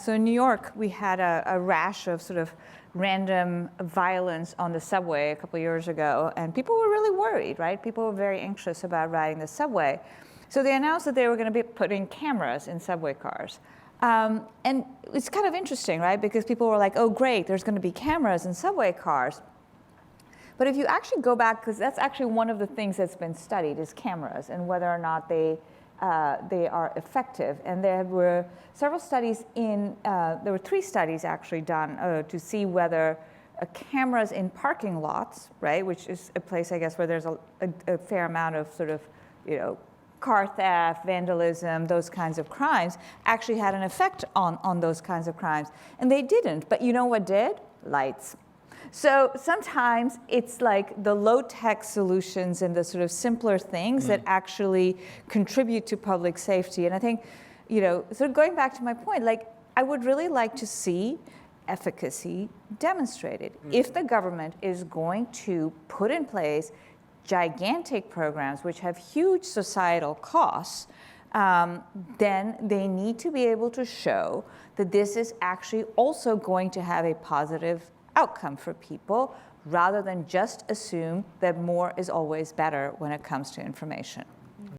So in New York, we had a rash of sort of random violence on the subway a couple of years ago, and people were really worried, right? People were very anxious about riding the subway. So they announced that they were going to be putting cameras in subway cars. And it's kind of interesting, right? Because people were like, oh, great, there's going to be cameras in subway cars. But if you actually go back, because that's actually one of the things that's been studied, is cameras and whether or not they are effective. And there were several studies there were 3 studies actually done to see whether cameras in parking lots, right, which is a place, I guess, where there's a fair amount of sort of, car theft, vandalism, those kinds of crimes, actually had an effect on those kinds of crimes. And they didn't. But you know what did? Lights. So sometimes it's like the low-tech solutions and the sort of simpler things that actually contribute to public safety. And I think, sort of going back to my point, like, I would really like to see efficacy demonstrated. If the government is going to put in place gigantic programs which have huge societal costs, then they need to be able to show that this is actually also going to have a positive outcome for people, rather than just assume that more is always better when it comes to information.